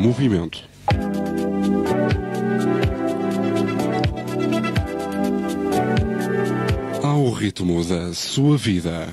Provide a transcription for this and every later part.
movimento. Ao ritmo da sua vida.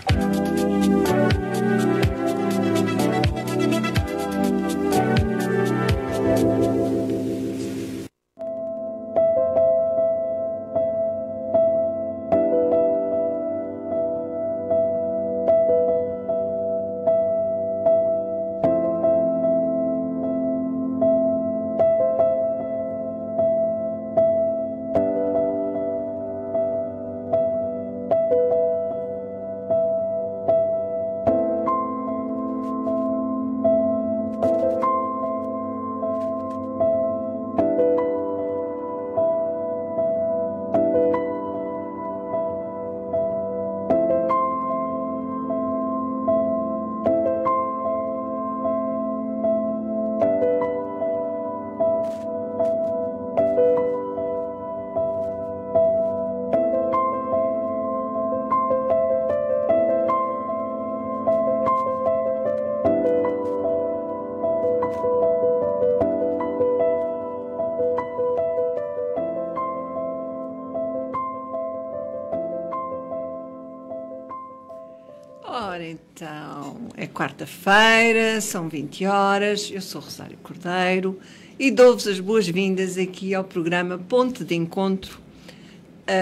Ora, então, é quarta-feira, são 20 horas, eu sou Rosário Cordeiro e dou-vos as boas-vindas aqui ao programa Ponte de Encontro.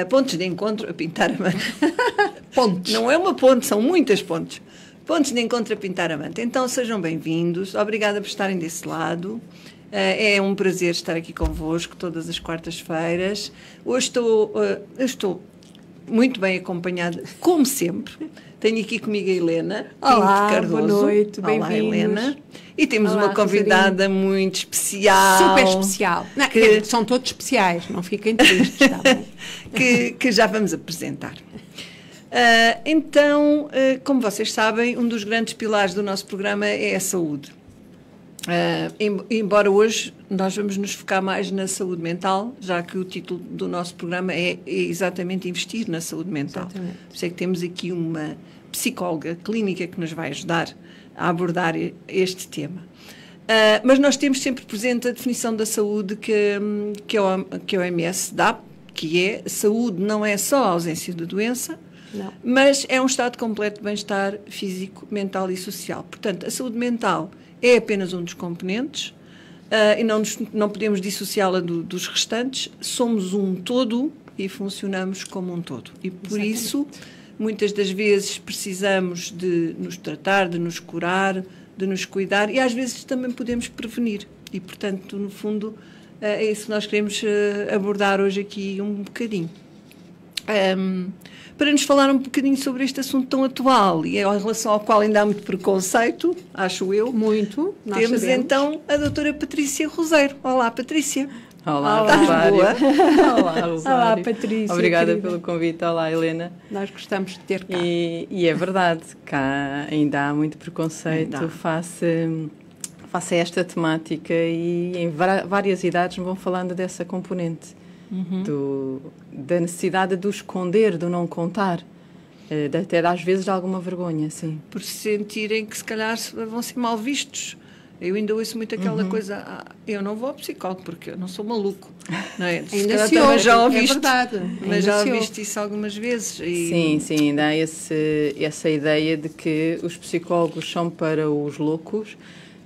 Pontes de Encontro a pintar a manta. Pontes. Não é uma ponte, são muitas pontes. Pontes de Encontro a pintar a manta. Então, sejam bem-vindos, obrigada por estarem desse lado. É um prazer estar aqui convosco todas as quartas-feiras. Hoje estou muito bem acompanhada, como sempre. Tenho aqui comigo a Helena. Olá, Cardoso. Boa noite, bem-vindos. Olá, Helena. E temos Olá, uma convidada Rosarinho. muito especial. Super especial. Não, são todos especiais, não fiquem tristes, está bem? que já vamos apresentar. Então, como vocês sabem, um dos grandes pilares do nosso programa é a saúde. Embora hoje nós vamos nos focar mais na saúde mental, já que o título do nosso programa é exatamente investir na saúde mental. Exatamente. Por isso é que temos aqui uma psicóloga clínica que nos vai ajudar a abordar este tema. Mas nós temos sempre presente a definição da saúde que a OMS dá, que é: saúde não é só a ausência de doença, Não. mas é um estado completo de bem-estar físico, mental e social. Portanto, a saúde mental é apenas um dos componentes e não podemos dissociá-la dos restantes. Somos um todo e funcionamos como um todo. E por Exatamente. isso, muitas das vezes precisamos de nos tratar, de nos curar, de nos cuidar, e às vezes também podemos prevenir. E, portanto, no fundo, é isso que nós queremos abordar hoje aqui um bocadinho. Para nos falar um bocadinho sobre este assunto tão atual e em relação ao qual ainda há muito preconceito, acho eu. Muito. Nós Temos sabemos. então a doutora Patrícia Roseiro. Olá, Patrícia. Olá, Estás Rosário. boa? Olá, Rosário. Olá, Patrícia. Obrigada querida. pelo convite. Olá, Helena. Nós gostamos de ter cá. E é verdade, cá ainda há muito preconceito Ainda há. face a esta temática, e em várias idades me vão falando dessa componente, da necessidade do esconder, do não contar, até às vezes de alguma vergonha, sim. Por se sentirem que se calhar vão ser mal vistos. Eu ainda ouço muito aquela coisa: eu não vou ao psicólogo porque eu não sou maluco. Não é? Se Ainda calhar se também ouve, já é ouviste, verdade. mas Ainda já se ouviste isso algumas vezes. E... Sim, ainda há essa ideia de que os psicólogos são para os loucos.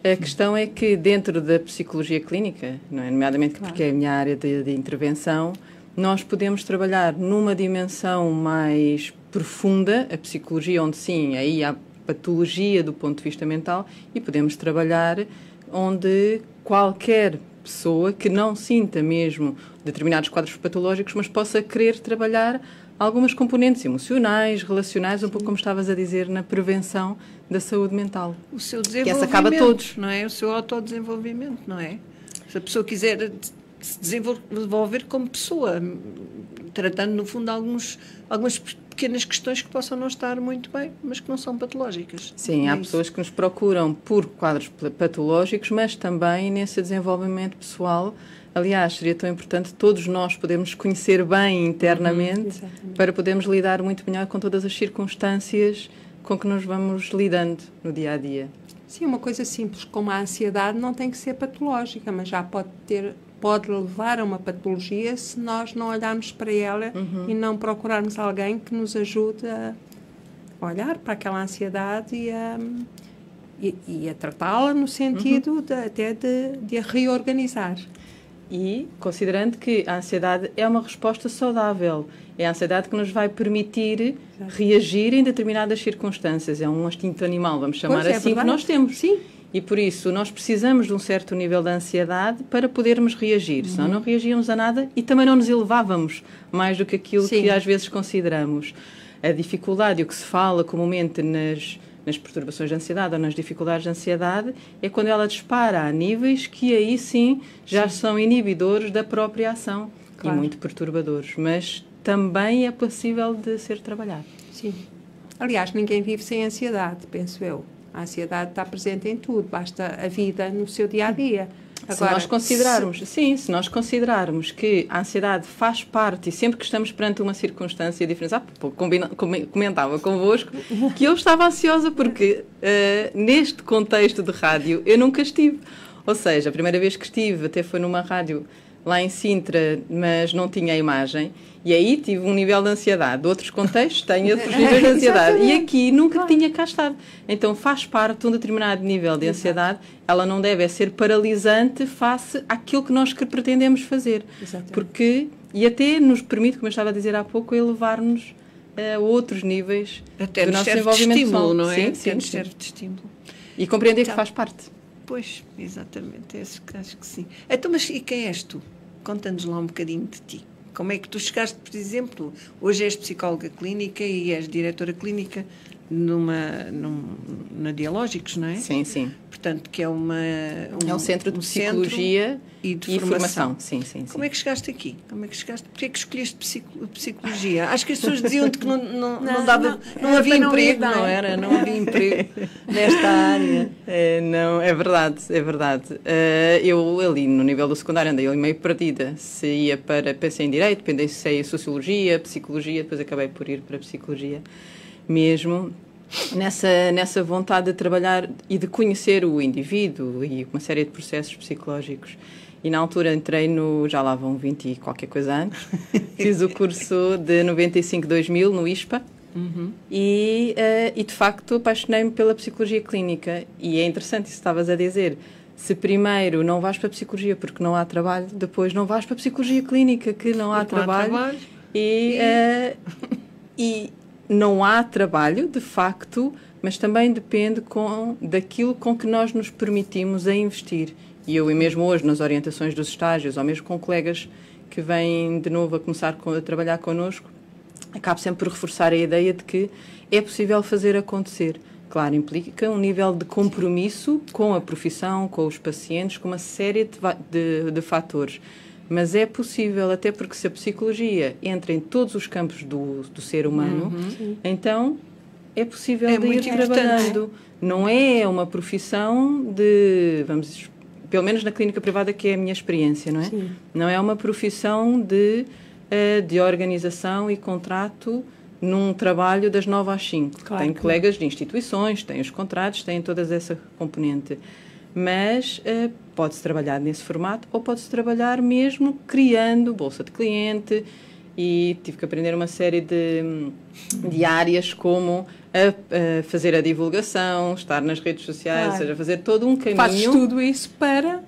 A questão é que dentro da psicologia clínica, não é? Nomeadamente porque é a minha área de intervenção, nós podemos trabalhar numa dimensão mais profunda, a psicologia, onde sim, aí há patologia do ponto de vista mental, e podemos trabalhar onde qualquer pessoa que não sinta mesmo determinados quadros patológicos, mas possa querer trabalhar algumas componentes emocionais, relacionais, um pouco como estavas a dizer, na prevenção da saúde mental. O seu Que desenvolvimento, essa acaba todos. não é? O seu autodesenvolvimento, não é? Se a pessoa quiser se desenvolver como pessoa, tratando, no fundo, algumas pequenas questões que possam não estar muito bem, mas que não são patológicas. Sim, há isso. pessoas que nos procuram por quadros patológicos, mas também nesse desenvolvimento pessoal. Aliás, seria tão importante todos nós podermos conhecer bem internamente, exatamente. para podermos lidar muito melhor com todas as circunstâncias com que nos vamos lidando no dia a dia. Sim, uma coisa simples como a ansiedade não tem que ser patológica, mas já pode levar a uma patologia se nós não olharmos para ela e não procurarmos alguém que nos ajude a olhar para aquela ansiedade e a tratá-la no sentido de a reorganizar. E considerando que a ansiedade é uma resposta saudável, é a ansiedade que nos vai permitir reagir em determinadas circunstâncias. É um instinto animal, vamos chamar assim, que nós temos. Sim. E por isso nós precisamos de um certo nível de ansiedade para podermos reagir. Senão não reagíamos a nada e também não nos elevávamos mais do que aquilo que às vezes consideramos. A dificuldade, o que se fala comumente nas perturbações de ansiedade ou nas dificuldades de ansiedade, é quando ela dispara a níveis que aí sim já são inibidores da própria ação e muito perturbadores. Mas também é possível de ser trabalhado. Sim. Aliás, ninguém vive sem ansiedade, penso eu. A ansiedade está presente em tudo, basta a vida no seu dia-a-dia. Agora, se nós considerarmos que a ansiedade faz parte e sempre que estamos perante uma circunstância diferente, comentava convosco que eu estava ansiosa porque neste contexto de rádio eu nunca estive. Ou seja, a primeira vez que estive até foi numa rádio lá em Sintra, mas não tinha imagem, e aí tive um nível de ansiedade. De outros contextos tenho outros níveis de ansiedade. E aqui nunca tinha cá estado. Então faz parte de um determinado nível de ansiedade. Ela não deve ser paralisante face àquilo que nós pretendemos fazer. Porque, e até nos permite, como eu estava a dizer há pouco, elevar-nos a outros níveis até do nosso desenvolvimento de estímulo, não é? Sim, nos serve de estímulo. E compreender que faz parte. Pois, exatamente, acho que sim. Então, mas e quem és tu? Conta-nos lá um bocadinho de ti. Como é que tu chegaste, por exemplo, hoje és psicóloga clínica e és diretora clínica na Dialógicos, não é? Sim, sim. Portanto, que é é um centro de psicologia e de formação. Sim, sim, sim. Como é que chegaste aqui? Porquê é que escolheste psicologia? Acho que as pessoas diziam-te que não havia emprego, não era? Não havia emprego nesta área. Não, é verdade. Eu ali no nível do secundário andei ali meio perdida. Se ia pensei em Direito, pensei em Sociologia, Psicologia, depois acabei por ir para a Psicologia mesmo. Nessa vontade de trabalhar e de conhecer o indivíduo e uma série de processos psicológicos. E na altura entrei já lá vão 20 e qualquer coisa anos, fiz o curso de 95-2000 no ISPA e de facto apaixonei-me pela psicologia clínica. E é interessante isso que estavas a dizer. Se primeiro não vais para a psicologia porque não há trabalho, depois não vais para a psicologia clínica que não há trabalho. E não há trabalho, de facto, mas também depende daquilo com que nós nos permitimos a investir. E eu, mesmo hoje, nas orientações dos estágios, ou mesmo com colegas que vêm de novo a começar a trabalhar connosco, acabo sempre por reforçar a ideia de que é possível fazer acontecer. Claro, implica um nível de compromisso com a profissão, com os pacientes, com uma série de fatores. Mas é possível, até porque se a psicologia entra em todos os campos do ser humano, então é possível de ir trabalhando. Não é uma profissão pelo menos na clínica privada, que é a minha experiência, não é? Sim. Não é uma profissão de organização e contrato num trabalho das 9 às 5. Claro, tem colegas de instituições, tem os contratos, tem toda essa componente. Mas pode-se trabalhar nesse formato ou pode-se trabalhar mesmo criando bolsa de cliente, e tive que aprender uma série de áreas como fazer a divulgação, estar nas redes sociais, ou seja, fazer todo um caminho. Fazes tudo isso para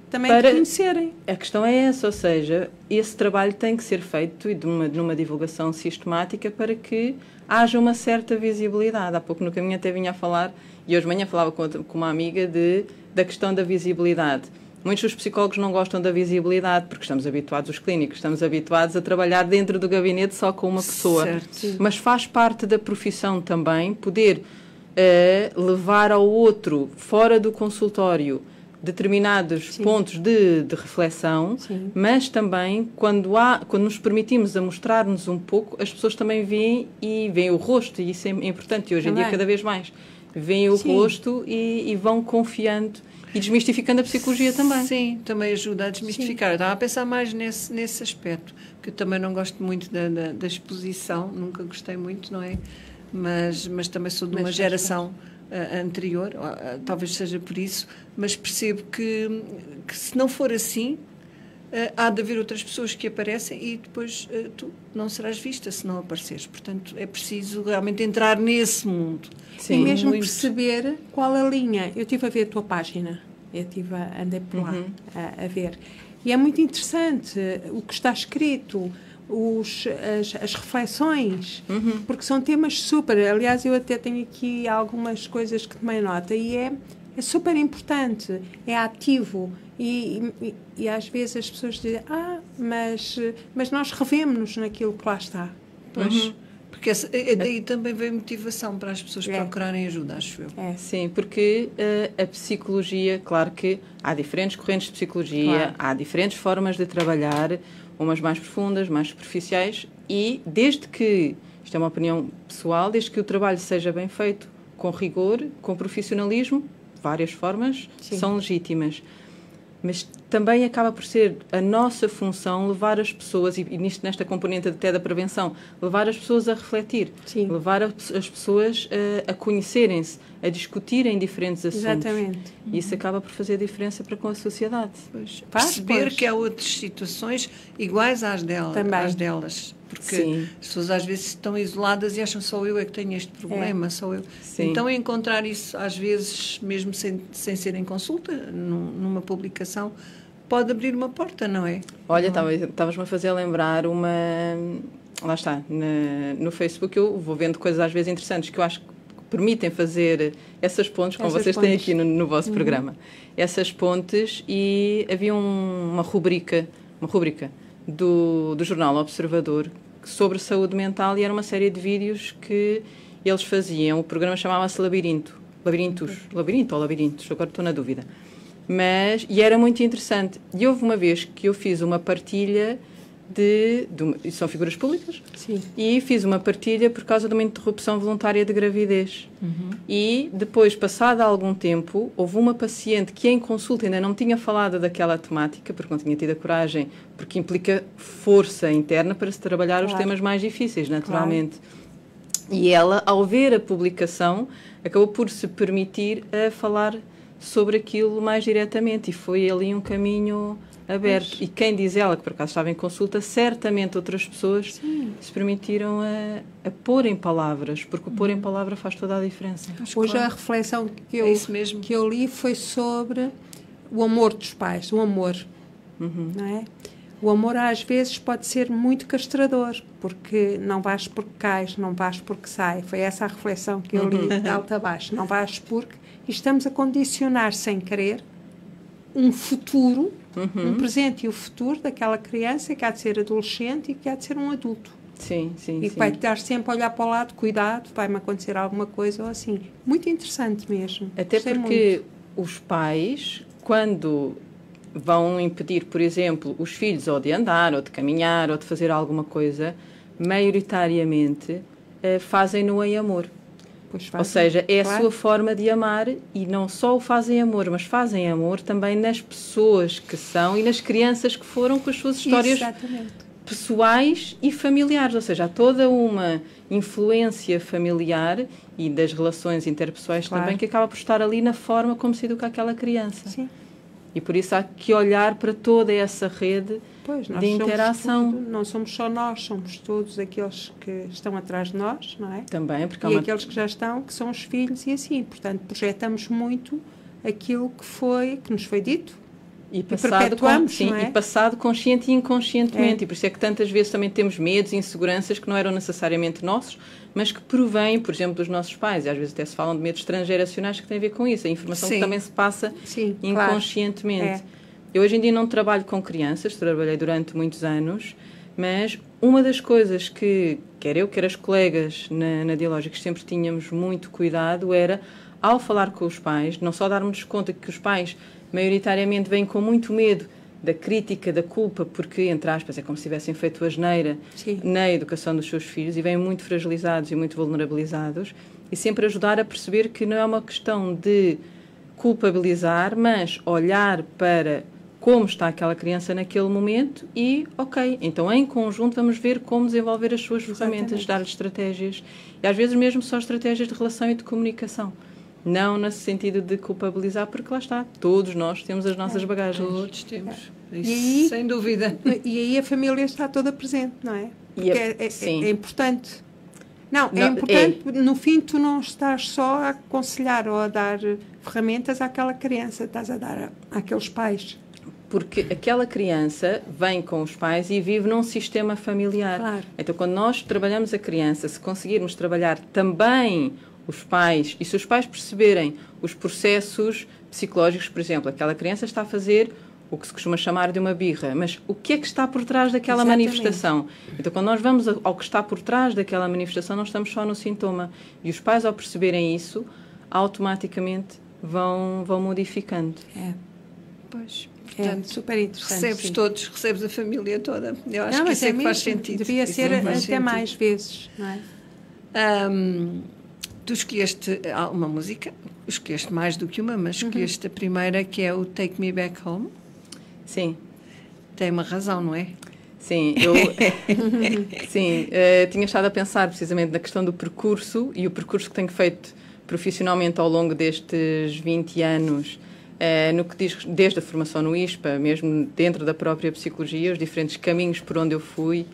te conhecerem. A questão é essa, ou seja, esse trabalho tem que ser feito e numa divulgação sistemática para que haja uma certa visibilidade. Há pouco no caminho até vinha a falar, e hoje de manhã falava com uma amiga da questão da visibilidade. Muitos dos psicólogos não gostam da visibilidade porque estamos habituados, os clínicos, estamos habituados a trabalhar dentro do gabinete só com uma pessoa. Certo. Mas faz parte da profissão também poder levar ao outro, fora do consultório, determinados pontos de reflexão, mas também quando nos permitimos a mostrar-nos um pouco, as pessoas também veem o rosto, e isso é importante, e hoje em dia cada vez mais. Veem o rosto e vão confiando e desmistificando a psicologia também. Sim, também ajuda a desmistificar. Eu estava a pensar mais nesse aspecto, porque eu também não gosto muito da exposição, nunca gostei muito, não é? mas também sou de uma geração anterior, talvez seja por isso, mas percebo que se não for assim, há de haver outras pessoas que aparecem e depois tu não serás vista se não apareceres. Portanto, é preciso realmente entrar nesse mundo. Sim, e mesmo perceber qual a linha. Eu estive a ver a tua página, andei por lá a ver. E é muito interessante o que está escrito, as reflexões, porque são temas super... Aliás, eu até tenho aqui algumas coisas que tomei nota e é super importante, é ativo. E às vezes as pessoas dizem, mas nós revemos-nos naquilo que lá está. Pois, porque daí também vem motivação para as pessoas procurarem ajuda, acho eu. Sim, porque a psicologia, claro que há diferentes correntes de psicologia, há diferentes formas de trabalhar, umas mais profundas, mais superficiais, e desde que, isto é uma opinião pessoal, desde que o trabalho seja bem feito com rigor, com profissionalismo, várias formas são legítimas. Mas também acaba por ser a nossa função levar as pessoas, e nesta componente até da prevenção, levar as pessoas a refletir, levar as pessoas a conhecerem-se, a discutirem diferentes assuntos. Exatamente. E isso acaba por fazer diferença para com a sociedade. Perceber que há outras situações iguais às delas. Porque as pessoas às vezes estão isoladas e acham só eu é que tenho este problema, só eu. Sim. Então, encontrar isso, às vezes, mesmo sem ser em consulta, numa publicação, pode abrir uma porta, não é? Olha, estavas-me a fazer lembrar uma... Lá está, no Facebook eu vou vendo coisas às vezes interessantes que eu acho que permitem fazer essas pontes, como vocês têm aqui no vosso programa. Essas pontes, e havia uma rubrica do jornal Observador sobre saúde mental, e era uma série de vídeos que eles faziam. O programa chamava-se Labirinto, agora estou na dúvida. E era muito interessante. E houve uma vez que eu fiz uma partilha são figuras públicas, e fiz uma partilha por causa de uma interrupção voluntária de gravidez. E depois, passado algum tempo, houve uma paciente que em consulta ainda não tinha falado daquela temática, porque não tinha tido a coragem, porque implica força interna para se trabalhar os temas mais difíceis, naturalmente. E ela, ao ver a publicação, acabou por se permitir a falar sobre aquilo mais diretamente, e foi ali um caminho aberto. E quem diz ela, que por acaso estava em consulta, certamente outras pessoas se permitiram a pôr em palavras, porque o pôr em palavra faz toda a diferença. Hoje a reflexão que eu li foi sobre o amor dos pais, o amor, não é? O amor às vezes pode ser muito castrador, porque não vais porque cais, não vais porque sai. Foi essa a reflexão que eu li de alto a baixo. Não vais porque... E estamos a condicionar sem querer um futuro, um presente e o futuro daquela criança que há de ser adolescente e que há de ser um adulto. Sim. E que vai estar sempre a olhar para o lado, cuidado, vai-me acontecer alguma coisa ou assim. Muito interessante mesmo. Até porque os pais, quando vão impedir, por exemplo, os filhos ou de andar, ou de caminhar, ou de fazer alguma coisa, maioritariamente fazem-no em amor. Ou seja, é a sua forma de amar, e não só o fazem amor, mas fazem amor também nas pessoas que são e nas crianças que foram, com as suas histórias pessoais e familiares. Ou seja, há toda uma influência familiar e das relações interpessoais também, que acaba por estar ali na forma como se educa aquela criança. Sim. E por isso há que olhar para toda essa rede de interação. Não somos só nós, somos todos aqueles que estão atrás de nós, não é? Também, porque aqueles que já estão, que são os filhos, e assim. Portanto, projetamos muito aquilo que nos foi dito. E passado consciente e inconscientemente. E por isso é que tantas vezes também temos medos e inseguranças que não eram necessariamente nossos, mas que provêm, por exemplo, dos nossos pais. E às vezes até se falam de medos transgeracionais que têm a ver com isso. A informação que também se passa inconscientemente. Eu hoje em dia não trabalho com crianças, trabalhei durante muitos anos, mas uma das coisas que, quer eu, quer as colegas na Dialógicos, sempre tínhamos muito cuidado era, ao falar com os pais, não só darmos conta que os pais maioritariamente vêm com muito medo da crítica, da culpa, porque, entre aspas, é como se tivessem feito asneira na educação dos seus filhos, e vêm muito fragilizados e muito vulnerabilizados, e sempre ajudar a perceber que não é uma questão de culpabilizar, mas olhar para como está aquela criança naquele momento e, ok, então em conjunto vamos ver como desenvolver as suas ferramentas, dar-lhe estratégias. E às vezes mesmo só estratégias de relação e de comunicação. Não no sentido de culpabilizar, porque lá está, todos nós temos as nossas bagagens. Todos temos, isso, E aí, sem dúvida. E aí a família está toda presente, não é? Porque é importante. Não, é importante, no fim tu não estás só a aconselhar ou a dar ferramentas àquela criança, estás a dar àqueles pais. Porque aquela criança vem com os pais e vive num sistema familiar. Claro. Então, quando nós trabalhamos a criança, se conseguirmos trabalhar também os pais, e se os pais perceberem os processos psicológicos, por exemplo, aquela criança está a fazer o que se costuma chamar de uma birra, mas o que é que está por trás daquela Exatamente. manifestação? Então, quando nós vamos ao que está por trás daquela manifestação, não estamos só no sintoma. E os pais, ao perceberem isso, automaticamente vão modificando. Pois, É portanto, super interessante. recebes sim. todos, recebes a família toda. Eu acho que Mas isso é que faz mesmo, sentido. Devia Isso ser faz até sentido. mais vezes, não é? Tu escolheste uma música, escolheste mais do que uma, mas escolheste a primeira, que é o Take Me Back Home. Sim. Tem uma razão, não é? Sim, tinha estado a pensar precisamente na questão do percurso e o percurso que tenho feito profissionalmente ao longo destes 20 anos, no que diz desde a formação no ISPA, mesmo dentro da própria psicologia, os diferentes caminhos por onde eu fui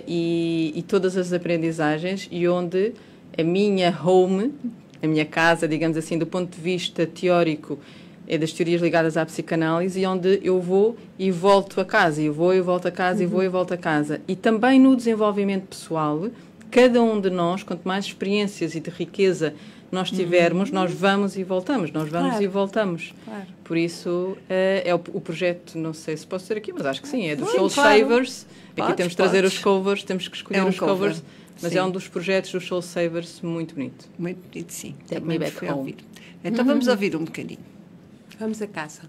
e todas as aprendizagens, e onde a minha home, a minha casa, digamos assim, do ponto de vista teórico, é das teorias ligadas à psicanálise, e onde eu vou e volto a casa, e vou e volto a casa, e vou e volto a casa. E também no desenvolvimento pessoal, cada um de nós, quanto mais experiências e de riqueza nós tivermos, nós vamos e voltamos, nós vamos Claro. e voltamos. Claro. Por isso, é o projeto, não sei se posso dizer aqui, mas acho que sim, é do Sim, Soul claro. Savers. Aqui Podes, temos de trazer podes. os covers, temos que escolher É um os cover, covers, mas sim. é um dos projetos dos Soul Savers muito bonito. Muito bonito, sim. Take Também Me Back fui Home. ouvir. Então vamos ouvir um bocadinho. Vamos a casa.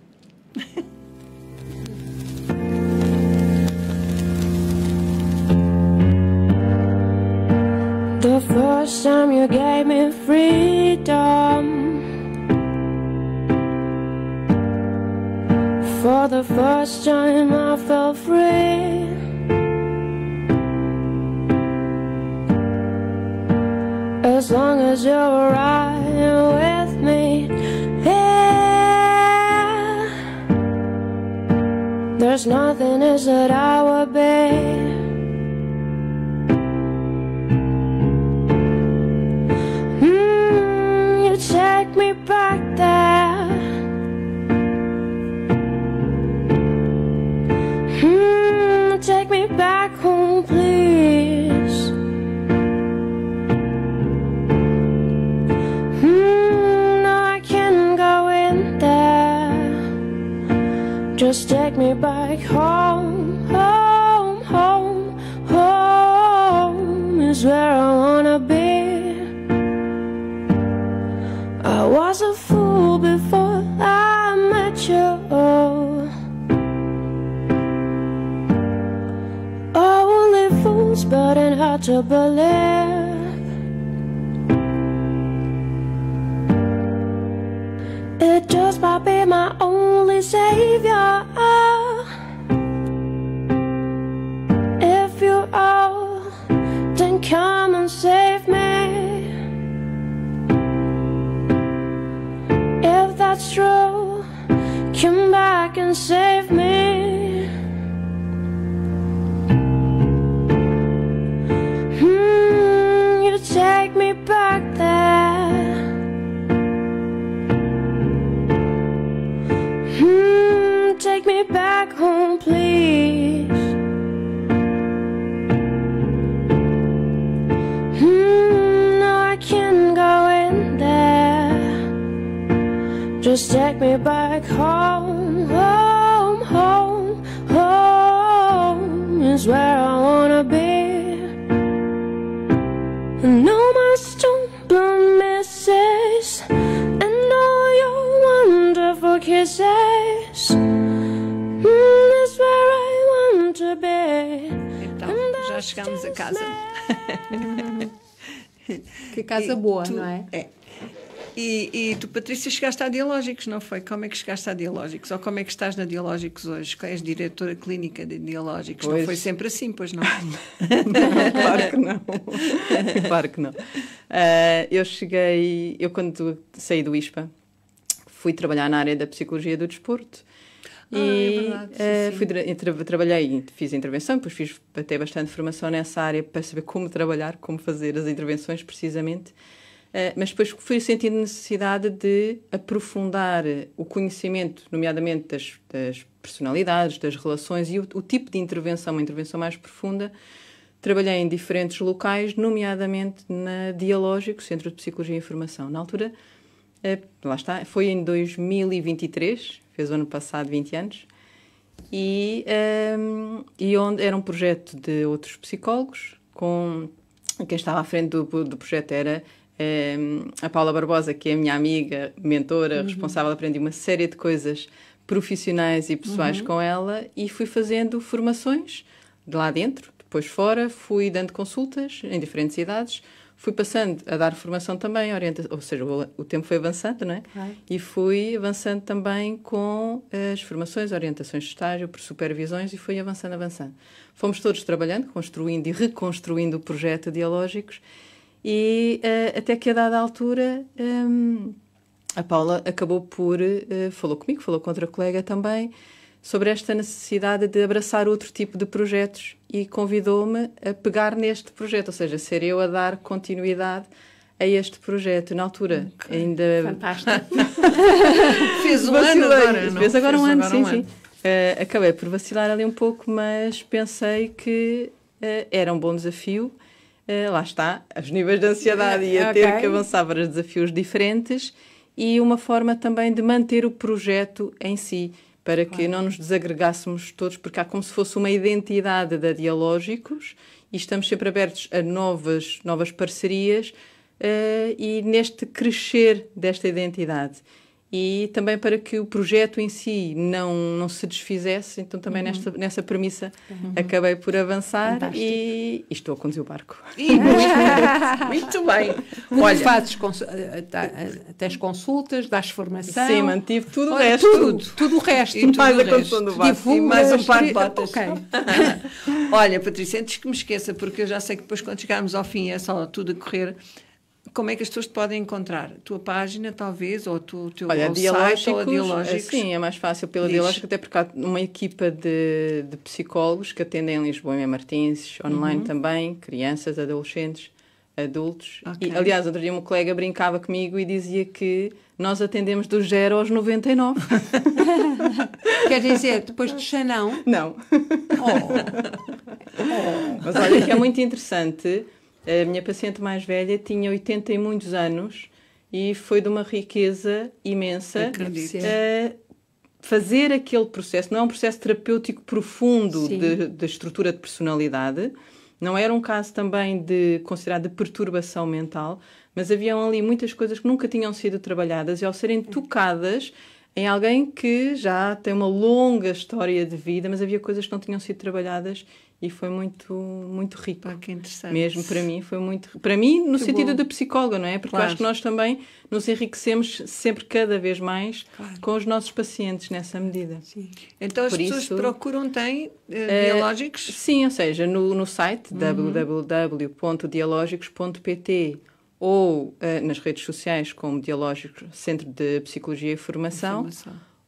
The first time you gave me freedom, for the first time I felt free. As long as you're right with me, yeah, there's nothing else that I would be. You take me back there. Take me back home, please. No, I can't go in there. Just take me back home, home, home, home is where I wanna be. I was a fool before I met you. Only fools, but it hard to believe. It just might be my only savior. If you are, then come and save me. If that's true, come back and save me. You take me back there. Take me back home, please. No, I can't go in there. Just take me back home, home, home, home is where I wanna be. And all my stumbling misses, and all your wonderful kisses, is where I want to be. Então, já chegamos a casa. Que casa boa, Tu- não é? É. E tu, Patrícia, chegaste a Dialógicos, não foi? Como é que chegaste a Dialógicos? Ou como é que estás na Dialógicos hoje? Que és diretora clínica de Dialógicos. Pois. Não foi sempre assim, pois não? Claro que não. Claro que não. Eu quando saí do ISPA, fui trabalhar na área da psicologia do desporto. É verdade, sim. Trabalhei, fiz intervenção, depois fiz até bastante formação nessa área para saber como trabalhar, como fazer as intervenções precisamente. Mas depois fui sentindo necessidade de aprofundar o conhecimento, nomeadamente das personalidades, das relações e o tipo de intervenção, uma intervenção mais profunda. Trabalhei em diferentes locais, nomeadamente na Dialógico, Centro de Psicologia e Informação. Na altura, lá está, foi em 2023, fez o ano passado 20 anos, e onde era um projeto de outros psicólogos, quem estava à frente do projeto era a Paula Barbosa, que é a minha amiga, mentora, responsável, aprendi uma série de coisas profissionais e pessoais com ela e fui fazendo formações de lá dentro, depois fora, fui dando consultas em diferentes idades, fui passando a dar formação também, ou seja, o tempo foi avançando, não é? E fui avançando também com as formações, orientações de estágio, por supervisões e fui avançando. Fomos todos trabalhando, construindo e reconstruindo o projeto Dialógicos e até que a dada altura a Paula acabou falou comigo, falou com outra colega também, sobre esta necessidade de abraçar outro tipo de projetos e convidou-me a pegar neste projeto, ou seja, ser eu a dar continuidade a este projeto. Na altura, ainda... Fantástico. Fez um ano agora, não? Fez agora um ano, sim. Acabei por vacilar ali um pouco, mas pensei que era um bom desafio. Lá está, os níveis de ansiedade ia ter que avançar para desafios diferentes e uma forma também de manter o projeto em si, para que não nos desagregássemos todos, porque há como se fosse uma identidade da Dialógicos e estamos sempre abertos a novas parcerias e neste crescer desta identidade. E também para que o projeto em si não se desfizesse, então também nessa premissa acabei por avançar e estou a conduzir o barco. Muito bem. Olha, fazes tens consultas, dás formação. Sim, mantive tudo o resto. Tudo o resto. E mais a condução do barco. E mais um par de botas. Okay. Olha, Patrícia, antes que me esqueça, porque eu já sei que depois quando chegarmos ao fim é só tudo a correr, como é que as pessoas te podem encontrar? A tua página, talvez, ou o teu site, ou a Dialógicos? Sim, é mais fácil pela Dialógicos, até porque há uma equipa de psicólogos que atendem em Lisboa e em Martins, online também, crianças, adolescentes, adultos. Okay. E, aliás, outro dia uma colega brincava comigo e dizia que nós atendemos dos 0 aos 99. Quer dizer, depois de Xanão? Não. Mas olha que é muito interessante. A minha paciente mais velha tinha 80 e muitos anos e foi de uma riqueza imensa fazer aquele processo. Não é um processo terapêutico profundo de estrutura de personalidade, não era um caso também considerado de perturbação mental, mas haviam ali muitas coisas que nunca tinham sido trabalhadas e ao serem tocadas em alguém que já tem uma longa história de vida, mas havia coisas que não tinham sido trabalhadas e foi muito, muito rico. Que interessante. Mesmo para mim foi muito... Para mim, no sentido de psicóloga, não é? Porque eu acho que nós também nos enriquecemos sempre cada vez mais com os nossos pacientes nessa medida. Sim. Então as pessoas procuram, Dialógicos? Sim, ou seja, no site www.dialogicos.pt ou nas redes sociais como Dialógicos, Centro de Psicologia e Formação.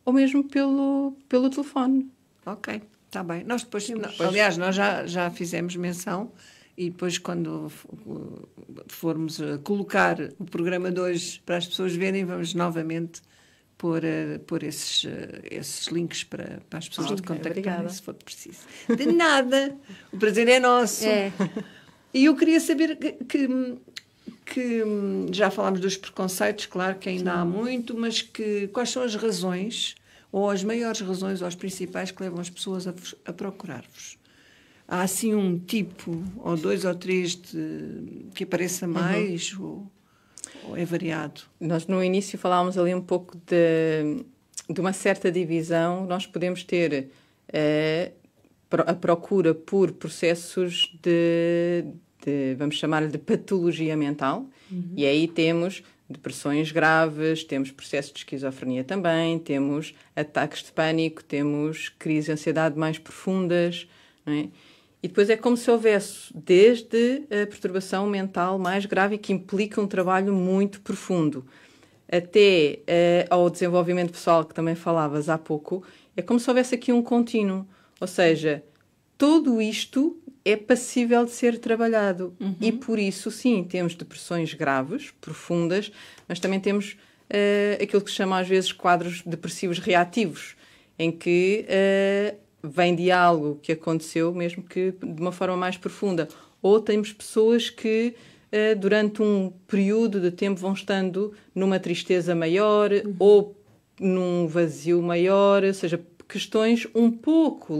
Ou mesmo pelo telefone. Ok. Está bem. Nós depois, aliás, nós já fizemos menção e depois quando formos colocar o programa de hoje para as pessoas verem, vamos novamente pôr esses links para as pessoas te contactarem, se for preciso. De nada. O prazer é nosso. E eu queria saber que já falámos dos preconceitos, claro que ainda há muito, mas quais são as razões ou as maiores razões ou as principais que levam as pessoas a procurar-vos? Há assim um tipo, ou 2 ou 3 que apareça mais, ou é variado? Nós no início falávamos ali um pouco de uma certa divisão. Nós podemos ter a procura por processos de vamos chamar-lhe de patologia mental, e aí temos depressões graves, temos processos de esquizofrenia também, temos ataques de pânico, temos crises de ansiedade mais profundas, não é? E depois é como se houvesse desde a perturbação mental mais grave e que implica um trabalho muito profundo, até ao desenvolvimento pessoal que também falavas há pouco, é como se houvesse aqui um contínuo. Ou seja, tudo isto é passível de ser trabalhado. E por isso, sim, temos depressões graves, profundas, mas também temos aquilo que se chama às vezes quadros depressivos reativos, em que vem de algo que aconteceu, mesmo que de uma forma mais profunda. Ou temos pessoas que durante um período de tempo vão estando numa tristeza maior ou num vazio maior, ou seja, questões um pouco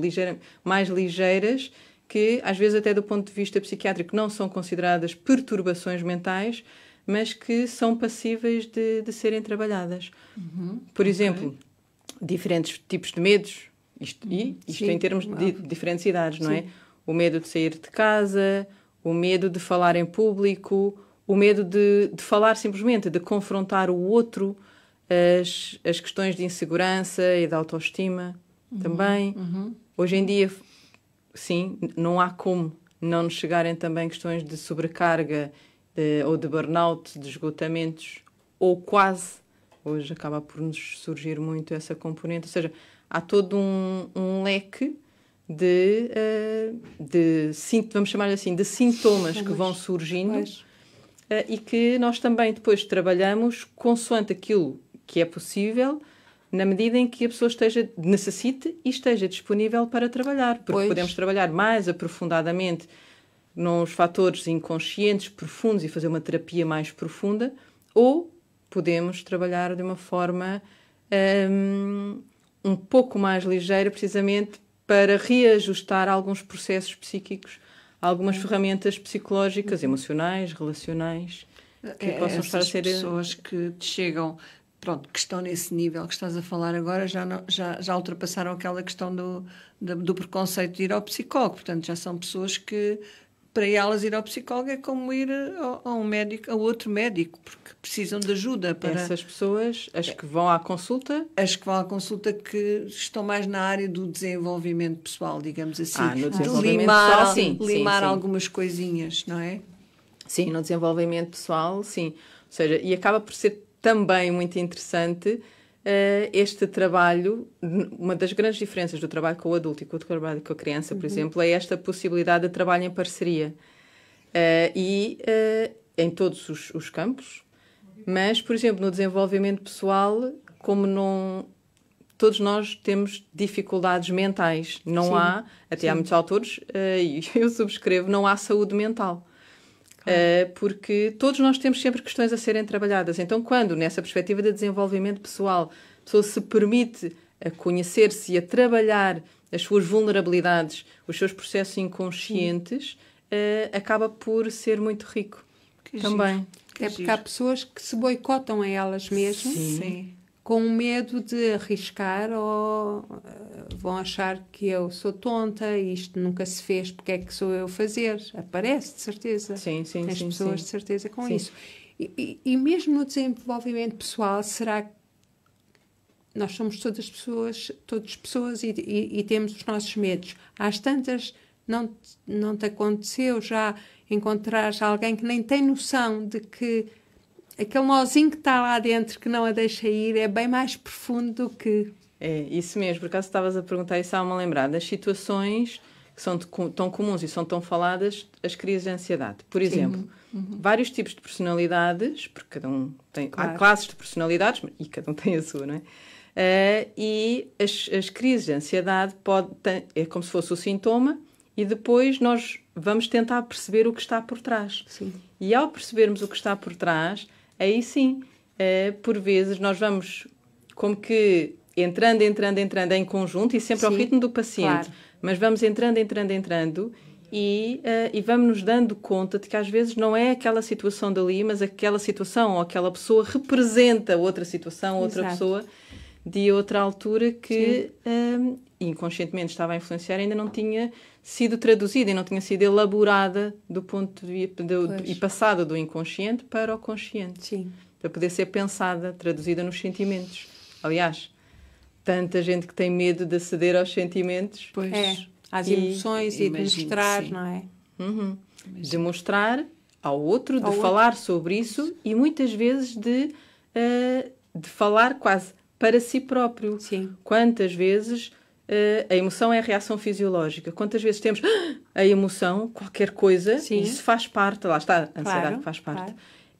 mais ligeiras que, às vezes, até do ponto de vista psiquiátrico, não são consideradas perturbações mentais, mas que são passíveis de serem trabalhadas. Por exemplo, diferentes tipos de medos, isto em termos de diferentes idades, não é? O medo de sair de casa, o medo de falar em público, o medo de falar simplesmente, de confrontar o outro, as questões de insegurança e de autoestima também. Hoje em dia, sim, não há como não nos chegarem também questões de sobrecarga ou de burnout, de esgotamentos, ou quase. Hoje acaba por nos surgir muito essa componente. Ou seja, há todo um leque vamos chamar assim, de sintomas que vão surgindo e que nós também depois trabalhamos consoante aquilo que é possível, na medida em que a pessoa necessite e esteja disponível para trabalhar. Porque podemos trabalhar mais aprofundadamente nos fatores inconscientes profundos e fazer uma terapia mais profunda, ou podemos trabalhar de uma forma um pouco mais ligeira, precisamente para reajustar alguns processos psíquicos, algumas ferramentas psicológicas, emocionais, relacionais, que possam estar a ser... pessoas que te chegam, pronto, que estão nesse nível que estás a falar agora, já ultrapassaram aquela questão do preconceito de ir ao psicólogo. Portanto, já são pessoas que, para elas, ir ao psicólogo é como ir a um médico, a outro médico, porque precisam de ajuda. Essas pessoas, as que vão à consulta... As que vão à consulta que estão mais na área do desenvolvimento pessoal, digamos assim. No desenvolvimento pessoal, limar algumas coisinhas, não é? Sim, no desenvolvimento pessoal, sim. Ou seja, e acaba por ser também muito interessante este trabalho. Uma das grandes diferenças do trabalho com o adulto e com o trabalho com a criança, por exemplo, é esta possibilidade de trabalho em parceria. Em todos os campos. Mas, por exemplo, no desenvolvimento pessoal, como não... Todos nós temos dificuldades mentais. Não há, até há muitos autores, e eu subscrevo, não há saúde mental. Porque todos nós temos sempre questões a serem trabalhadas. Então, quando, nessa perspectiva de desenvolvimento pessoal, a pessoa se permite a conhecer-se e a trabalhar as suas vulnerabilidades, os seus processos inconscientes, acaba por ser muito rico. Também. Porque há pessoas que se boicotam a elas mesmas, com medo de arriscar, ou vão achar que eu sou tonta e isto nunca se fez, porque é que sou eu a fazer? Aparece, de certeza. Tens pessoas de certeza com isso. E mesmo no desenvolvimento pessoal, será que nós somos todas pessoas e temos os nossos medos? Às tantas, não te aconteceu já encontrar alguém que nem tem noção de que aquele nozinho que está lá dentro, que não a deixa ir, é bem mais profundo do que... É, isso mesmo. Por acaso estavas a perguntar isso, estava-me a lembrar das situações que são tão comuns e são tão faladas, as crises de ansiedade. Por exemplo, vários tipos de personalidades, porque cada um tem... Há classes de personalidades, e cada um tem a sua, não é? E as crises de ansiedade é como se fosse o sintoma, e depois nós vamos tentar perceber o que está por trás. E ao percebermos o que está por trás, aí sim, por vezes nós vamos como que entrando em conjunto e sempre ao ritmo do paciente. Mas vamos entrando e vamos nos dando conta de que às vezes não é aquela situação dali, mas aquela situação ou aquela pessoa representa outra situação, outra pessoa de outra altura que inconscientemente estava a influenciar, ainda não tinha sido traduzida e não tinha sido elaborada do ponto de vista e passada do inconsciente para o consciente. para poder ser pensada, traduzida nos sentimentos. Aliás, tanta gente que tem medo de aceder aos sentimentos. Pois. Às emoções e de imagino, mostrar, sim. não é? De mostrar ao outro, de Ao falar sobre isso e muitas vezes de falar quase para si próprio. Sim. Quantas vezes a emoção é a reação fisiológica? Quantas vezes temos a emoção, qualquer coisa, Sim. isso faz parte, lá está, a ansiedade Claro, faz parte. claro.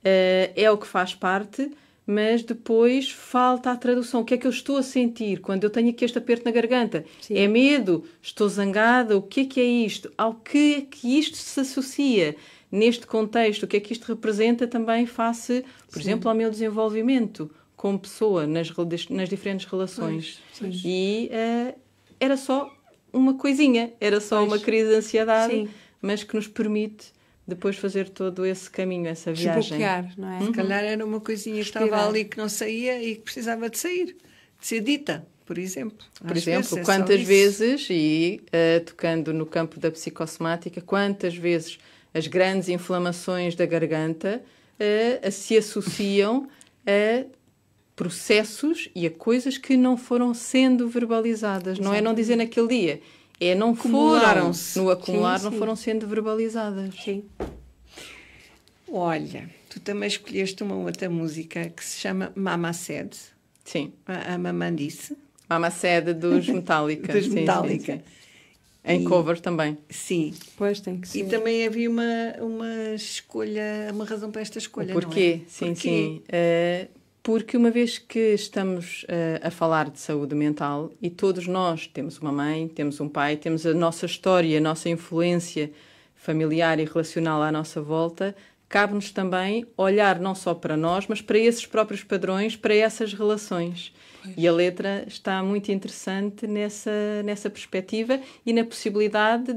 É o que faz parte, mas depois falta a tradução. O que é que eu estou a sentir quando eu tenho aqui este aperto na garganta? Sim. É medo? Estou zangada? O que é isto? Ao que é que isto se associa neste contexto? O que é que isto representa também face, por exemplo, ao meu desenvolvimento como pessoa nas diferentes relações? Pois. E era só uma coisinha, era só uma crise de ansiedade, Sim. mas que nos permite depois fazer todo esse caminho, essa viagem. Desbloquear, não é? Se calhar era uma coisinha que Respirar. estava ali que não saía e que precisava de sair, de ser dita, por exemplo. Por Às exemplo, vezes é só quantas isso. vezes, e tocando no campo da psicossomática, quantas vezes as grandes inflamações da garganta se associam a processos e a coisas que não foram sendo verbalizadas. Não é não dizer naquele dia, é não foram, Acumularam-se. no acumular, Sim, não sim. foram sendo verbalizadas. Sim. Olha, tu também escolheste uma outra música que se chama Mama Said, Sim. a mamãe disse. Mama Said dos Metallica. Dos Sim, Metallica. sim, sim. Em cover também. Sim. Pois tem que ser. E também havia uma escolha, uma razão para esta escolha, Porquê? não é? Sim, Porquê? sim. Porque uma vez que estamos a falar de saúde mental e todos nós temos uma mãe, temos um pai, temos a nossa história, a nossa influência familiar e relacional à nossa volta, cabe-nos também olhar não só para nós, mas para esses próprios padrões, para essas relações. Pois. E a letra está muito interessante nessa perspectiva e na possibilidade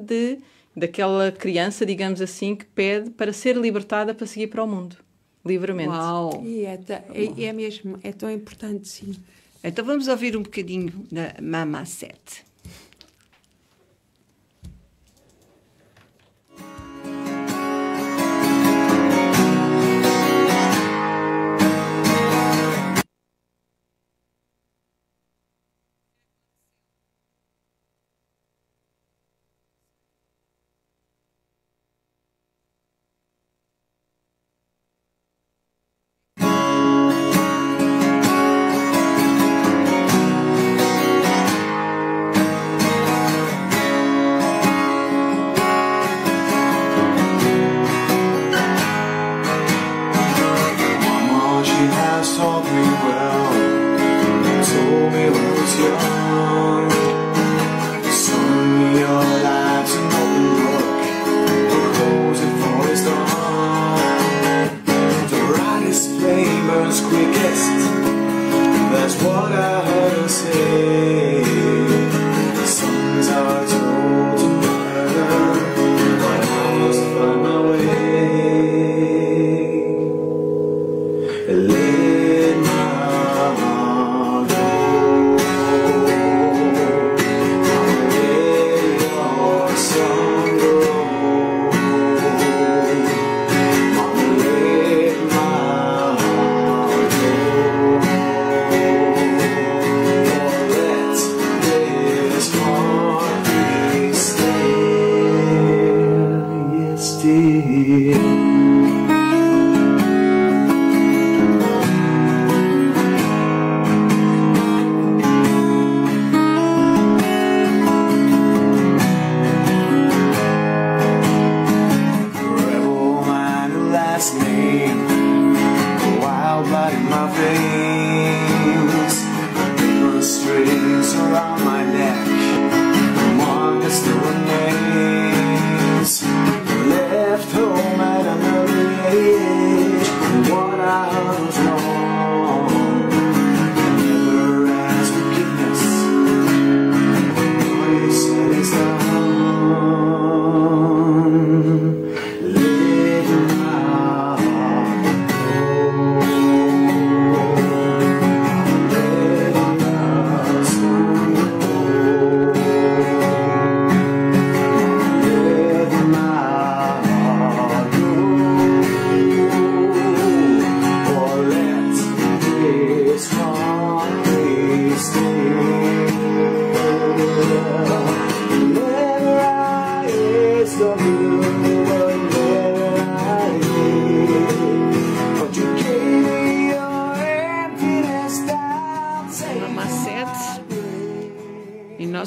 daquela criança, digamos assim, que pede para ser libertada para seguir para o mundo. Livremente. Uau! E é mesmo, é tão importante, sim. Então vamos ouvir um bocadinho da Mama Said.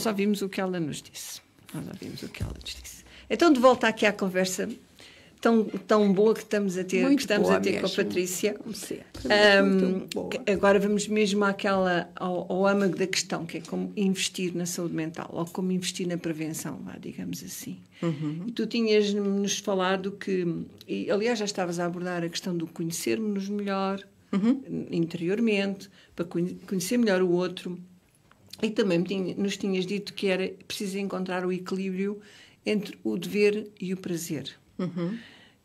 ouvimos o que ela nos disse. Então, de volta aqui à conversa tão boa que estamos a ter, com a Patrícia. Agora vamos mesmo ao âmago da questão, que é como investir na saúde mental, ou como investir na prevenção, digamos assim. E tu tinhas-nos falado e aliás já estavas a abordar a questão do conhecermos-nos melhor, interiormente, para conhecer melhor o outro. E também nos tinhas dito que era preciso encontrar o equilíbrio entre o dever e o prazer.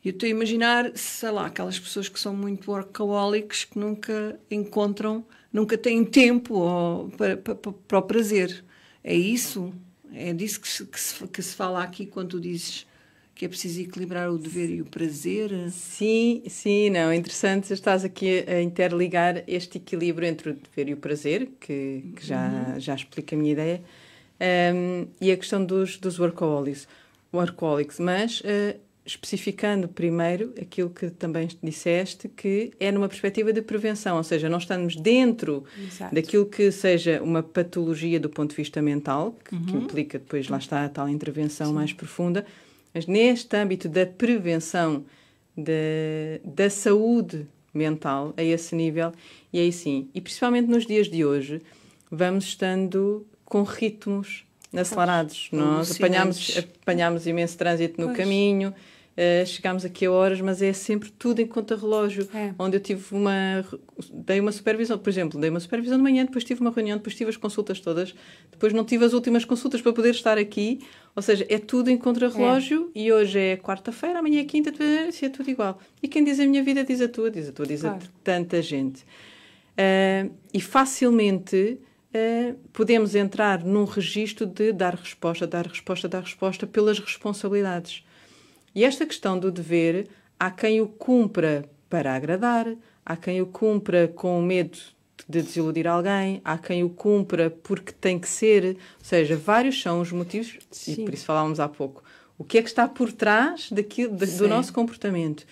Eu estou a imaginar, sei lá, aquelas pessoas que são muito workaholics, que nunca têm tempo para o prazer. É isso? É disso que se fala aqui quando tu dizes que é preciso equilibrar o dever e o prazer? Sim, não. É interessante, estás aqui a interligar este equilíbrio entre o dever e o prazer, que já explica a minha ideia, e a questão dos workaholics. Mas especificando primeiro aquilo que também disseste, que é numa perspectiva de prevenção, ou seja, não estamos dentro daquilo que seja uma patologia do ponto de vista mental, que implica depois, lá está, a tal intervenção mais profunda, mas neste âmbito da prevenção da saúde mental, a esse nível, e aí sim, e principalmente nos dias de hoje, vamos estando com ritmos acelerados. Nós apanhámos imenso trânsito no caminho, chegámos aqui a horas, mas é sempre tudo em conta-relógio, onde eu dei uma supervisão, por exemplo, dei uma supervisão de manhã, depois tive uma reunião, depois tive as consultas todas, depois não tive as últimas consultas para poder estar aqui, ou seja, é tudo em contra-relógio, e hoje é quarta-feira, amanhã é quinta, é tudo igual. E quem diz a minha vida diz a tua, diz a tanta gente. E facilmente podemos entrar num registro de dar resposta pelas responsabilidades. E esta questão do dever, há quem o cumpra para agradar, há quem o cumpra com medo de desiludir alguém, há quem o cumpra porque tem que ser, ou seja, vários são os motivos, e por isso falávamos há pouco, o que é que está por trás do nosso comportamento.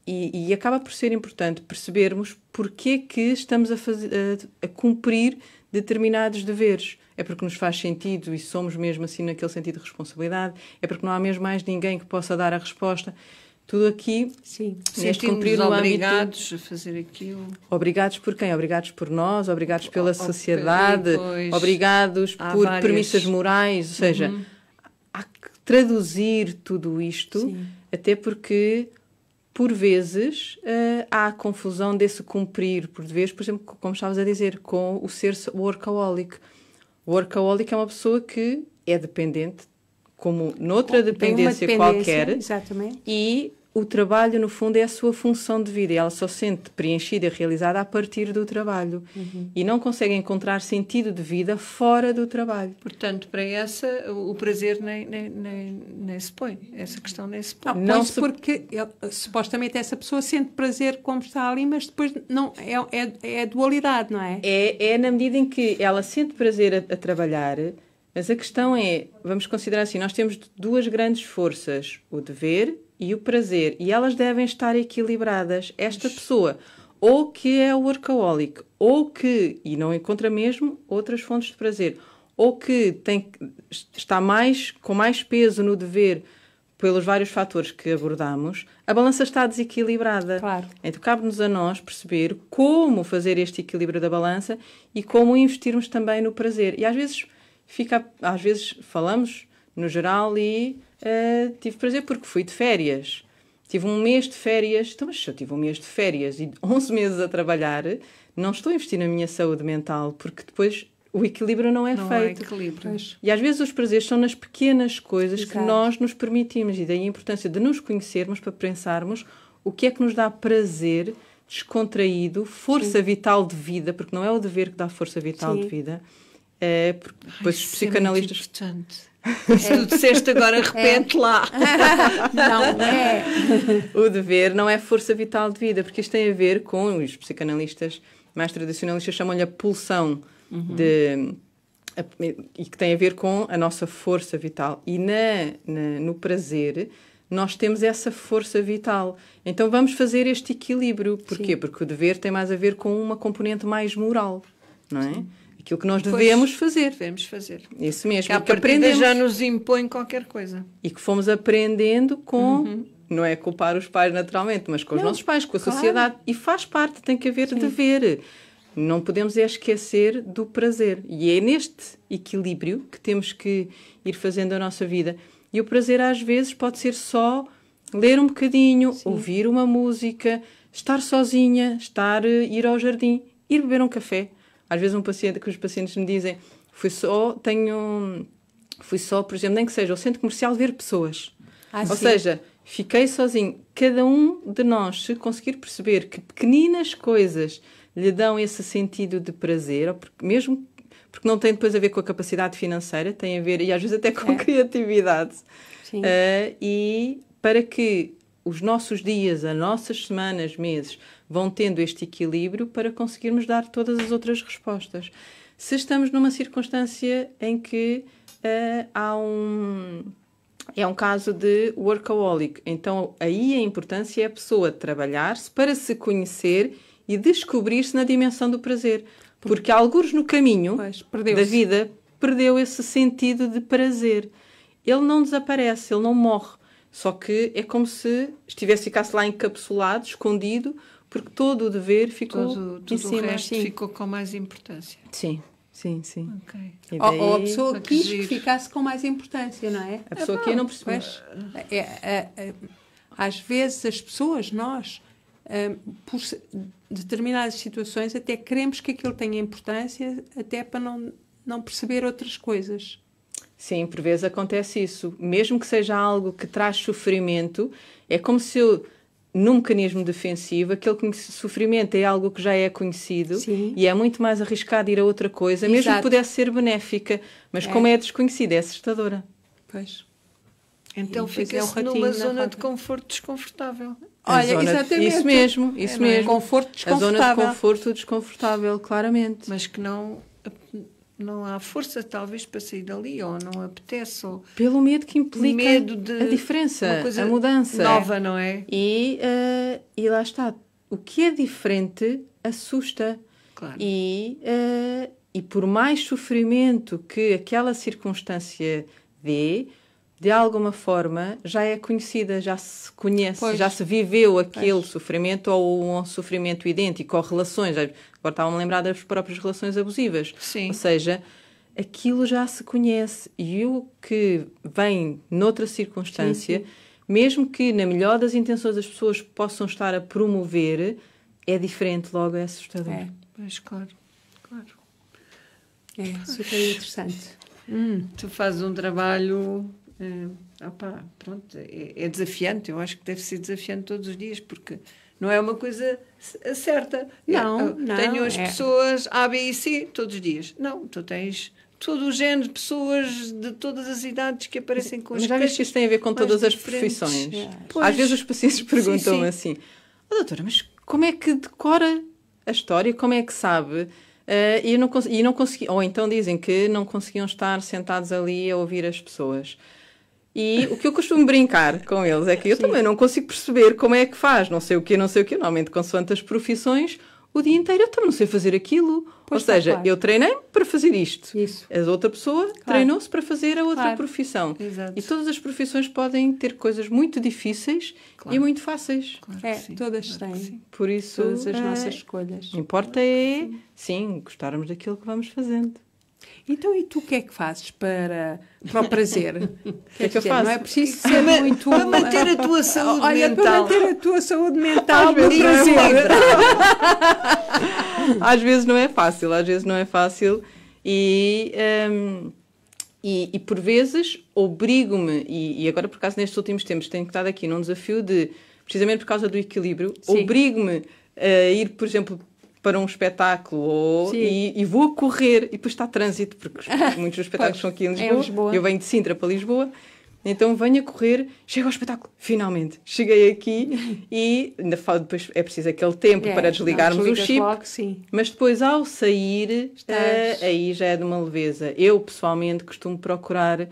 E acaba por ser importante percebermos porque é que estamos a cumprir determinados deveres. É porque nos faz sentido e somos mesmo assim naquele sentido de responsabilidade, é porque não há mesmo mais ninguém que possa dar a resposta. Tudo aqui, neste cumprir no obrigados a fazer aquilo. Obrigados por quem? Obrigados por nós, obrigados pela sociedade, obrigados por premissas morais, ou seja, há que traduzir tudo isto, até porque por vezes há a confusão desse cumprir por deveres, por exemplo, como estavas a dizer, com o ser workaholic. O workaholic é uma pessoa que é dependente, como noutra dependência qualquer, exatamente. E o trabalho, no fundo, é a sua função de vida. E ela só se sente preenchida e realizada a partir do trabalho. E não consegue encontrar sentido de vida fora do trabalho. Portanto, para o prazer nem se põe. Essa questão nem se põe. Não porque supostamente essa pessoa sente prazer como está ali, mas depois não é dualidade, não é? É na medida em que ela sente prazer a trabalhar, mas a questão é, vamos considerar assim, nós temos duas grandes forças, o dever e o prazer, e elas devem estar equilibradas. Esta pessoa, ou que é workaholic, ou que, e não encontra mesmo outras fontes de prazer, ou que está com mais peso no dever pelos vários fatores que abordamos, a balança está desequilibrada. Claro. Então cabe-nos a nós perceber como fazer este equilíbrio da balança e como investirmos também no prazer. E às vezes falamos no geral e tive prazer porque fui de férias. Tive um mês de férias. Então, mas se eu tive um mês de férias e 11 meses a trabalhar, não estou a investir na minha saúde mental, porque depois o equilíbrio não é feito. E às vezes os prazeres são nas pequenas coisas que nós nos permitimos. E daí a importância de nos conhecermos para pensarmos o que é que nos dá prazer descontraído, força vital de vida, porque não é o dever que dá força vital de vida. Porque depois os psicanalistas... Se tu disseste agora, repete lá. Não é. O dever não é força vital de vida, porque isto tem a ver com, os psicanalistas mais tradicionalistas chamam-lhe a pulsão, e que tem a ver com a nossa força vital. E no prazer, nós temos essa força vital. Então vamos fazer este equilíbrio. Porquê? Porque o dever tem mais a ver com uma componente mais moral, não é? aquilo que nós Pois. devemos fazer. Devemos fazer. Isso mesmo. Que à E que partida aprendemos já nos impõe qualquer coisa. e que fomos aprendendo com, não é culpar os pais naturalmente, mas com os nossos pais, com a claro. sociedade. E faz parte, tem que haver dever. Não podemos esquecer do prazer. E é neste equilíbrio que temos que ir fazendo a nossa vida. E o prazer às vezes pode ser só ler um bocadinho, ouvir uma música, estar sozinha, ir ao jardim, ir beber um café. Às vezes que os pacientes me dizem, fui só, por exemplo, nem que seja ao centro comercial ver pessoas. Ou seja, fiquei sozinho. Cada um de nós, se conseguir perceber que pequeninas coisas lhe dão esse sentido de prazer, mesmo porque não tem depois a ver com a capacidade financeira, tem a ver, e às vezes até com criatividade. Sim. E para que os nossos dias, as nossas semanas, meses, vão tendo este equilíbrio para conseguirmos dar todas as outras respostas. Se estamos numa circunstância em que é um caso de workaholic, então aí a importância é a pessoa trabalhar-se para se conhecer e descobrir-se na dimensão do prazer. Porque algures no caminho da vida perdeu esse sentido de prazer. Ele não desaparece, ele não morre. Só que é como se ficasse lá encapsulado, escondido, porque todo o dever ficou Tudo em cima. o resto ficou com mais importância. Sim. Ok. E daí, Ou a pessoa que quis giro. que ficasse com mais importância, não é? a pessoa aqui não percebeu. Pois, às vezes as pessoas, nós, por determinadas situações, até queremos que aquilo tenha importância, até para não perceber outras coisas. Sim, por vezes acontece isso. Mesmo que seja algo que traz sofrimento, é como se eu, num mecanismo defensivo, aquele sofrimento é algo que já é conhecido. Sim. E é muito mais arriscado ir a outra coisa, mesmo que Exato. pudesse ser benéfica. Mas como é desconhecida, é assustadora. Pois. Então Depois fica-se ratinho numa na zona de roda. conforto desconfortável. Olha, exatamente. Isso mesmo. Conforto A zona de desconfortável. conforto desconfortável, claramente. Mas que não há força, talvez, para sair dali, ou não apetece, ou Pelo medo que implica medo de a diferença, uma coisa a mudança. nova, não é? E lá está. O que é diferente assusta. Claro. E por mais sofrimento que aquela circunstância dê, de alguma forma já é conhecida, já se conhece, Pois. já se viveu aquele sofrimento ou um sofrimento idêntico, ou relações. Agora estava-me a lembrar das próprias relações abusivas. Sim. Ou seja, aquilo já se conhece. E o que vem noutra circunstância, mesmo que na melhor das intenções as pessoas possam estar a promover, é diferente, logo é assustador. É, Pois, claro. é super interessante. Tu fazes um trabalho... pronto, é desafiante. Eu acho que deve ser desafiante todos os dias, porque não é uma coisa certa. Não, Tenho as é. pessoas A, B e C todos os dias. Não, tu tens todo o género de pessoas de todas as idades que aparecem com as Mas já viste que isto tem a ver com mais todas as diferentes. profissões? Pois. Às vezes os pacientes perguntam-me sim. assim, doutora, mas como é que decora a história? Como é que sabe? E não consegui, ou então dizem que não conseguiam estar sentados ali a ouvir as pessoas. E o que eu costumo brincar com eles é que eu também não consigo perceber como é que faz, não sei o quê. Normalmente, consoante as profissões, o dia inteiro eu também não sei fazer aquilo. Pois Ou seja, claro. eu treinei-me para fazer isto. Isso. A outra pessoa treinou-se para fazer a outra Claro. profissão. Exato. E todas as profissões podem ter coisas muito difíceis e muito fáceis. Claro que É, sim, todas claro que têm. sim. Por isso, Todas as nossas escolhas. importa sim, gostarmos daquilo que vamos fazendo. Então, e tu o que é que fazes para o prazer? O que é que eu faço? Não é preciso ser muito... Para manter a tua saúde Olha, mental. para manter a tua saúde mental, Às vezes no não é prazer. Às vezes não é fácil e por vezes obrigo-me, e agora por acaso nestes últimos tempos tenho estado aqui num desafio de, precisamente por causa do equilíbrio, Sim. obrigo-me a ir, por exemplo, para um espetáculo e vou a correr, e depois está trânsito, porque muitos dos espetáculos são aqui em Lisboa, eu venho de Sintra para Lisboa, então venho a correr, chego ao espetáculo, finalmente, cheguei aqui e ainda depois é preciso aquele tempo para desligarmos o chip, logo, sim. mas depois ao sair, aí já é de uma leveza. Eu pessoalmente costumo procurar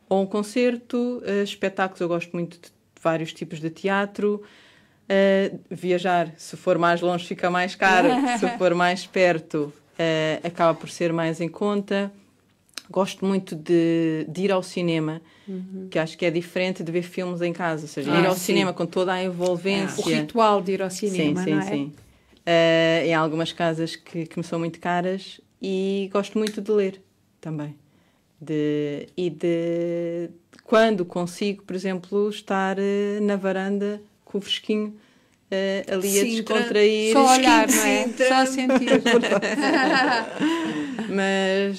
ou um concerto, espetáculos, eu gosto muito de vários tipos de teatro, viajar, se for mais longe fica mais caro, se for mais perto acaba por ser mais em conta. Gosto muito de ir ao cinema, que acho que é diferente de ver filmes em casa. Ou seja, ir ao cinema com toda a envolvência. O ritual de ir ao cinema, sim, não é? Sim. Em algumas casas que me são muito caras, e gosto muito de ler também. Quando consigo, por exemplo, estar na varanda com o fresquinho ali a descontrair. Só olhar, não é? Só sentir.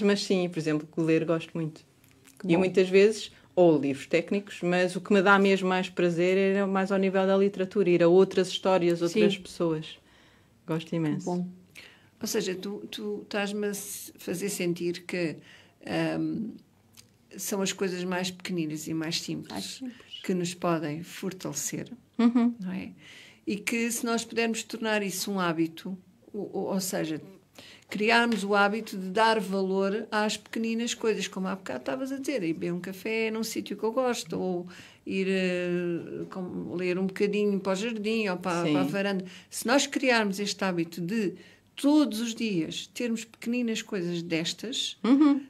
Mas sim, por exemplo, ler gosto muito. E muitas vezes, ou livros técnicos, mas o que me dá mesmo mais prazer é mais ao nível da literatura, ir a outras histórias, outras pessoas. Gosto imenso. Bom. Ou seja, tu estás-me a fazer sentir que são as coisas mais pequeninas e mais simples que nos podem fortalecer, não é? E que se nós pudermos tornar isso um hábito, ou seja, criarmos o hábito de dar valor às pequeninas coisas, como há bocado estavas a dizer, ir beber um café num sítio que eu gosto, ou ir ler um bocadinho para o jardim ou para a varanda. Se nós criarmos este hábito de todos os dias termos pequeninas coisas destas,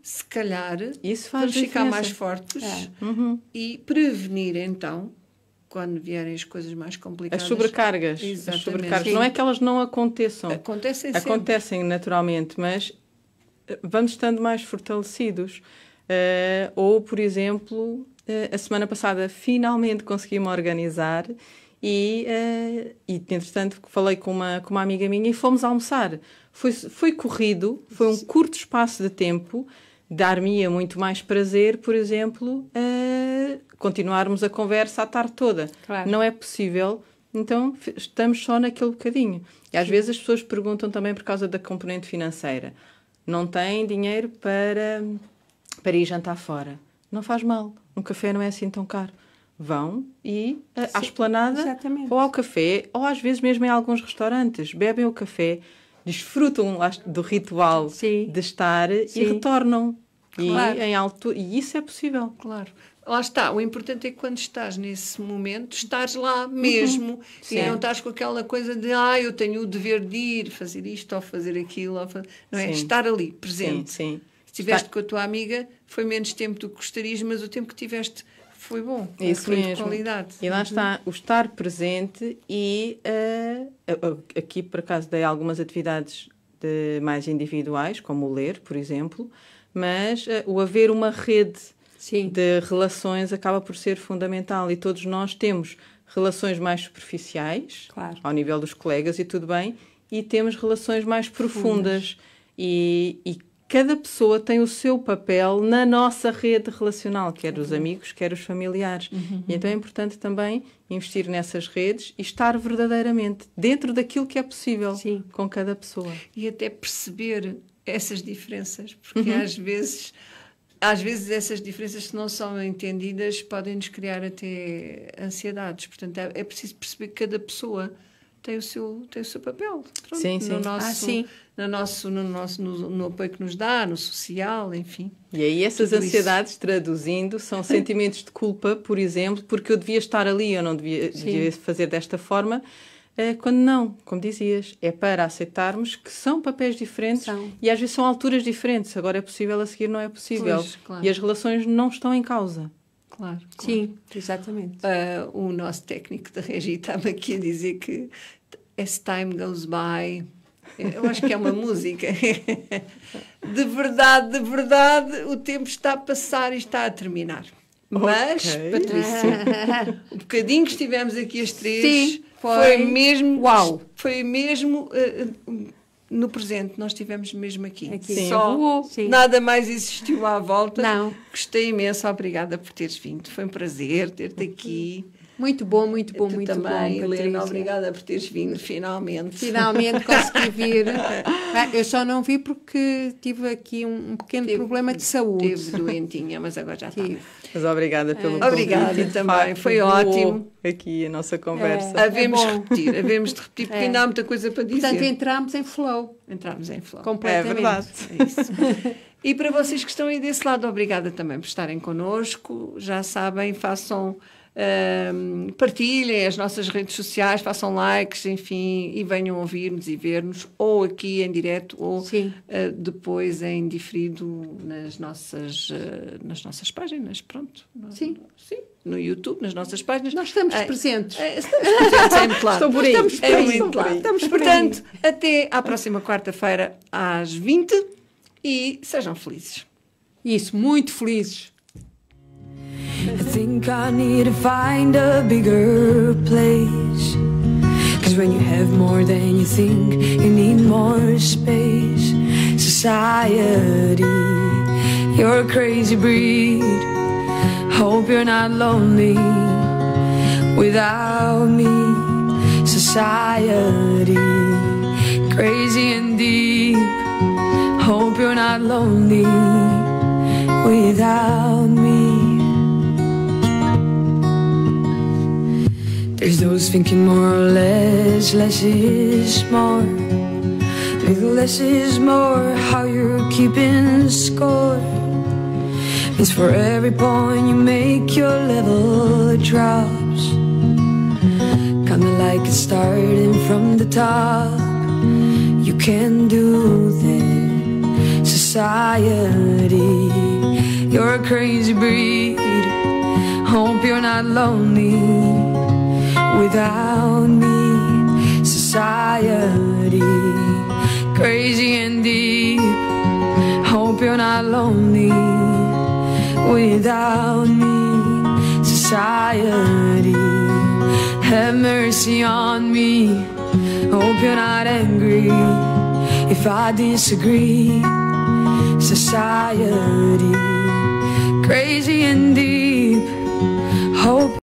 se calhar vamos ficar mais fortes e prevenir então, quando vierem as coisas mais complicadas. As sobrecargas. Exatamente. As sobrecargas. Não é que elas não aconteçam. Acontecem naturalmente, mas vamos estando mais fortalecidos. Ou, por exemplo, a semana passada finalmente consegui-me organizar e entretanto, falei com uma amiga minha e fomos almoçar. Foi corrido, foi um curto espaço de tempo, dar-me-ia muito mais prazer, por exemplo, continuarmos a conversa a tarde toda. Claro. Não é possível, então estamos só naquele bocadinho. E às vezes as pessoas perguntam também por causa da componente financeira. Não têm dinheiro para ir jantar fora. Não faz mal, um café não é assim tão caro. Vão à esplanada ou ao café, ou às vezes mesmo em alguns restaurantes, bebem o café, desfrutam do ritual de estar e retornam. Claro. E isso é possível. Claro. Lá está. O importante é que quando estás nesse momento, estás lá mesmo e não estás com aquela coisa de eu tenho o dever de ir fazer isto ou fazer aquilo. Não é? Estar ali, presente. Sim. Se estiveste com a tua amiga, foi menos tempo do que gostarias, mas o tempo que tiveste foi bom. Isso foi mesmo. De qualidade. E lá está, o estar presente e aqui, por acaso, dei algumas atividades mais individuais, como o ler, por exemplo, mas o haver uma rede de relações acaba por ser fundamental e todos nós temos relações mais superficiais, ao nível dos colegas e tudo bem, e temos relações mais profundas. E cada pessoa tem o seu papel na nossa rede relacional, quer os amigos, quer os familiares. E então é importante também investir nessas redes e estar verdadeiramente dentro daquilo que é possível com cada pessoa. E até perceber essas diferenças, porque às vezes essas diferenças, se não são entendidas, podem-nos criar até ansiedades. Portanto, é preciso perceber que cada pessoa tem o seu papel. No apoio que nos dá, no social, enfim. E aí essas ansiedades, traduzindo, são sentimentos de culpa, por exemplo, porque eu devia estar ali, eu não devia fazer desta forma, quando não, como dizias, é para aceitarmos que são papéis diferentes e às vezes são alturas diferentes. Agora é possível, a seguir não é possível. Pois, claro. E as relações não estão em causa. Claro. Sim, exatamente. O nosso técnico da Regi estava aqui a dizer que as time goes by, eu acho que é uma música, de verdade, o tempo está a passar e está a terminar. Mas, Patrícia, o bocadinho que estivemos aqui as três foi mesmo... Uau! Foi mesmo... no presente, nós estivemos mesmo aqui. Nada mais existiu à volta. Não. Gostei imenso, obrigada por teres vindo. Foi um prazer ter-te aqui. Muito bom, muito bom, tu muito também, bom, Helena, obrigada por teres vindo, finalmente. Finalmente consegui vir. Eu só não vi porque tive aqui um pequeno problema de saúde. Teve doentinha, mas agora já está. Mas obrigada pelo convite. Obrigada também, foi ótimo. Aqui a nossa conversa. Havemos de repetir, porque ainda há muita coisa para dizer. Portanto, entramos em flow. Completamente. É verdade. É isso. E para vocês que estão aí desse lado, obrigada também por estarem connosco. Já sabem, façam Partilhem as nossas redes sociais, façam likes, enfim, e venham ouvir-nos e ver-nos, ou aqui em direto, ou depois em diferido nas nossas páginas, pronto. Sim. No YouTube, nas nossas páginas. Nós estamos presentes. Estamos presentes, é muito claro. Estou por aí. Estamos portanto, até à próxima quarta-feira, às 20, e sejam felizes. Isso, muito felizes. I think I need to find a bigger place. 'Cause when you have more than you think, you need more space. Society, you're a crazy breed. Hope you're not lonely without me. Society, crazy and deep. Hope you're not lonely without me. There's those thinking more or less is more. Little less is more, how you're keeping score. Means for every point you make, your level drops. Kinda like it's starting from the top. You can do that. Society, you're a crazy breed. Hope you're not lonely without me. Society, crazy and deep. Hope you're not lonely without me. Society, have mercy on me. Hope you're not angry if I disagree. Society, crazy and deep. Hope